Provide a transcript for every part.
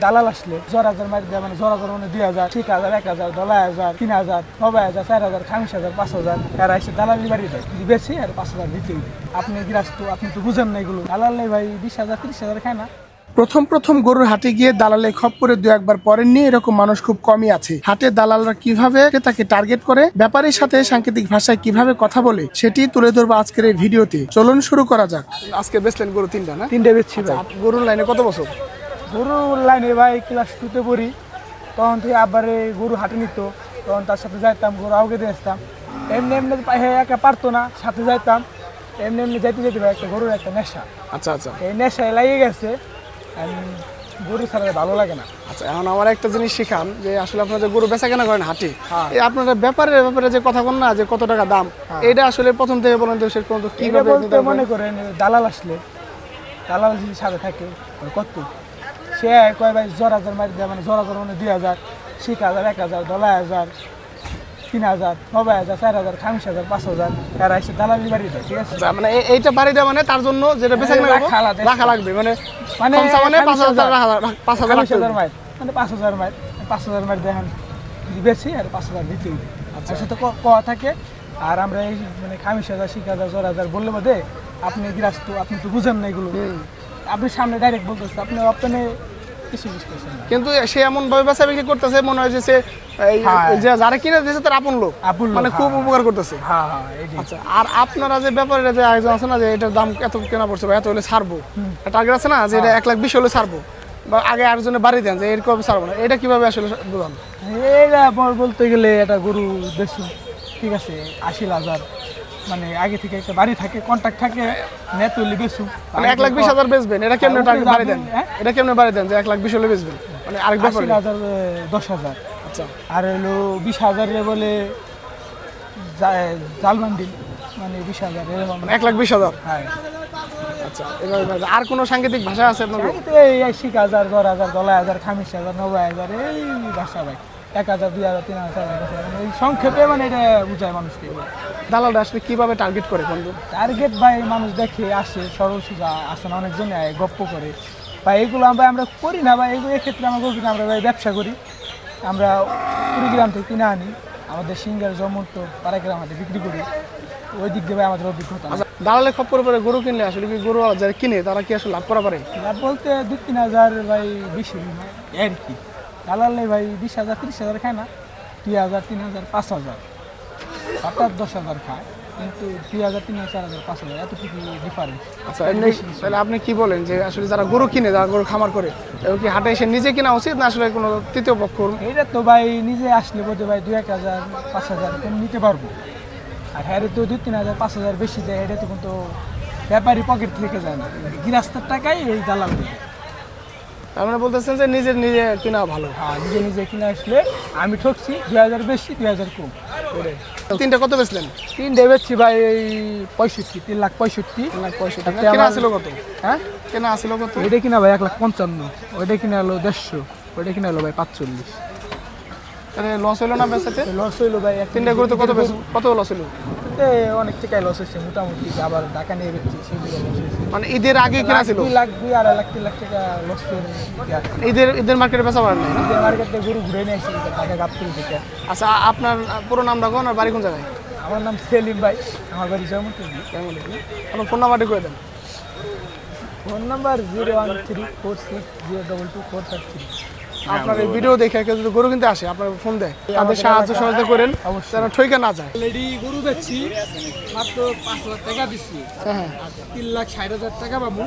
দালাল আসলে জরাজর মারি দেয়, মানে জরাজর মানে 2000, 6000, 1000, 10000, 3000, 9000, 4000, 50,000, 5000 এরা এসে দালালি বাড়ি দেয়, বেশি আর 5000 দিতেই। আপনি গৃহস্থ, আপনি তো বুঝেন না এগুলো। দালাল নেই ভাই 20,000, 30,000 খায় না। প্রথম গরুর হাটে গিয়ে দালালে খপ্পরে দু একবার পড়েননি এরকম মানুষ খুব কমই আছে। হাটে দালালরা কিভাবে তাকে টার্গেট করে, ব্যাপারীর সাথে সাংকেতিক ভাষায় কিভাবে কথা বলে, সেটি তুলে ধরবো আজকের এই ভিডিওতে। চলুন শুরু করা যাক। আজকে বেচলেন গরু 3টা না? 3টে বেচছি ভাই। গরুর লাইনে কত বছর? গরুর লাইনে ভাই ক্লাস 2তে পড়ি, তখন থেকে আবারে গরু হাটে নিত, তখন তার সাথে যাইতাম, গরু আউকে দিয়ে আসতাম। এমনি এমনি একা পারতো না, সাথে যাইতাম। এমনি এমনি যাইতে যেতে ভাই একটা গরুর একটা নেশা। আচ্ছা আচ্ছা। এই নেশায় লাগিয়ে গেছে, গরু ছাড়া ভালো লাগে না। আচ্ছা, এখন আমার একটা জিনিস শিখান যে আসলে আপনারা যে গরু বেচা কেনা করেন হাটে, হ্যাঁ। এই আপনারা ব্যাপারে যে কথা বল না যে কত টাকা দাম, এটা আসলে প্রথম থেকে বলেন তো শেষ পর্যন্ত কিভাবে বলতে মনে করেন দালাল আসলে, দালাল যদি সাথে থাকে কত সে কয় ভাই জরাজর মারি দেয়, মানে জরাজর মানে 2000, 6000, 1000, 10000, 3000, 9000, 4000, 50,000, 5000 এরা এসে দালালি বাড়ি দেয়, ঠিক আছে? মানে এইটা বাড়ি দেওয়া মানে তার জন্য যেটা বেচা কেনা করবো রাখা লাগবে, মানে মানে 5,000 5,000 মাইল, মানে 5,000 মাইল, 5,000 মাইল দেখেন বেশি আর 5,000 দিতেই। আচ্ছা, সাথে কয়া থাকে। আর আমরা এই মানে 50,000, 60,000, 1,000 বললে বোধে আপনি গৃহস্থ, আপনি তো বুঝেন না এগুলো। আপনি সামনে ডাইরেক্ট বলতেছে, আপনি অপশনে কিছু বুঝতেছেন না। কিন্তু সে এমন ভাবে বেচা বিক্রি করতেছে মনে হয় যে সে যারা কিনে দিয়েছে তার আপন লোক, মানে খুব উপকার করতেছে। আচ্ছা, আর আপনারা যে ব্যাপারে যে আয়োজন আছে না যে এটার দাম এত কেনা পড়ছে বা এত হলে ছাড়বো, টার্গেট আছে না যে এটা 1,20,000 হলে ছাড়বো, বা আগে আরেকজনে বাড়ি দেন যে এরকম ছাড়বো না, এটা কিভাবে আসলে বোঝান? এইটা বলতে গেলে এটা গরু বেশি, ঠিক আছে, 80,000, মানে আগে থেকে একটা বাড়ি থাকে, কন্ট্যাক্ট থাকে, নেট হইলে বেশু, মানে 1,20,000 বেচবেন, এটা কেমনে টার্গেট বাড়ি দেন? এটা কেমনে বাড়ি দেন যে 1,20,000 হলে বেচবেন? মানে আরেক ব্যাপার 80,000, 10,000। আচ্ছা, আর হলো 20,000 বলে জালমান্ডি, মানে 20,000 এরকম, মানে 1,20,000। হ্যাঁ। আচ্ছা, এবার আর কোনো সাংকেতিক ভাষা আছে আপনার? এই 80,000, 10,000, 12,000, 50,000, 90,000 এই ভাষা ভাই, 1,000, 2,000, 3,000, 4,000, মানে এই সংক্ষেপে মানে এটা বুঝায় মানুষকে। দালালরা আসলে কিভাবে টার্গেট করে বন্ধু? টার্গেট ভাই মানুষ দেখে আসে, সরল সোজা আসে না, অনেকজনে গপ্প করে ভাই, এগুলো আমরা করি না ভাই, এগুলো এক্ষেত্রে আমরা বলছি না, আমরা ভাই ব্যবসা করি, আমরা কুড়িগ্রাম থেকে কিনে আনি, আমাদের সিঙ্গার জমন্ত পাড়াগ্রাম হাটে বিক্রি করি, ওই দিক দিয়ে ভাই আমাদের অভিজ্ঞতা। আচ্ছা, দালালের খপ্পরে পরে গরু কিনলে আসলে কি গরু যারা কিনে তারা কি আসলে লাভ করা পারে? লাভ বলতে 2-3 হাজার ভাই, বেশি আর কি। দালাল নেই ভাই 20,000, 30,000 খায় না, 2,000, 3,000, 5,000, 7,000, 10,000 খায়, কিন্তু 2,000, 3,000, 4,000, 5,000 এতটুকু ডিফারেন্স। আচ্ছা, তাহলে আপনি কি বলেন যে আসলে যারা গরু কিনে, যারা গরু খামার করে, এবার কি হাটে এসে নিজে কেনা উচিত না আসলে কোনো তৃতীয় পক্ষ? এটা তো ভাই নিজে আসলে বোধ ভাই 2-1,000, 5,000 নিতে পারবো, আর হ্যাঁ তো 2-3,000, 5,000 বেশি দেয়, এটা তো কিন্তু ব্যাপারী পকেট থেকে যায় না, গৃহস্থের টাকাই এই দালাল দেয়। তার মানে বলতেছেন যে নিজে কিনা ভালো। হ্যাঁ, নিজে কিনে আসলে আমি ঠকছি, 2,000 বেশি, 2,000 কম। 3টা কত বেচলেন? 3টে বেচছি ভাই 65, 3,65,000। কেনা আসছিল কত? হ্যাঁ, কেনা আসছিল কত? এটা কিনা ভাই 1,55,000, ওইটা কিনা হলো 150, ওইটা কিনা হলো ভাই 45। তাহলে লস হলো না বেচাতে? লস হইলো ভাই 3টা গরুতে কত লস হলো? অনেক টাকায় লস হয়েছে মোটামুটি, আবার ঢাকা নিয়ে বেচছি, সেগুলো লস হয়েছে। মানে ঈদের আগে কেনা ছিল? 2 লাখ, 2.5 লাখ, 3 লাখ টাকা লস করে ঈদের মার্কেটে বেচা পারেন না? ঈদের মার্কেটে গরু ঘুরে নিয়ে আসছি ঢাকা গাবতলী থেকে। আচ্ছা, আপনার পুরো নামটা কোন আর বাড়ি কোন জায়গায়? আমার নাম সেলিম ভাই, আমার বাড়ি জয়মতী। আপনার ফোন নাম্বারটি করে দেন। Phone number 01346022453। আপনার এই ভিডিও দেখে কেউ যদি গরু কিনতে আসে আপনার ফোন দেয়, তাদের সাহায্য সহযোগিতা করেন, তারা ঠইকা না যায়। অলরেডি গরু বেচছি, মাত্র 5 লাখ টাকা দিচ্ছি, হ্যাঁ, 3,60,000 টাকা পাবো,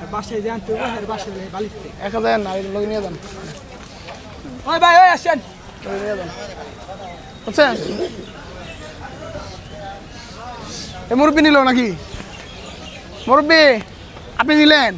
আর বাসায় যে আনতে হবে, আর বাসায় বালিতে 1,000 না, লোক নিয়ে যান। ওই ভাই, ওই আসেন, নিয়ে যান, বুঝছেন? এ মুরব্বি নিল নাকি? মুরব্বি আপনি নিলেন?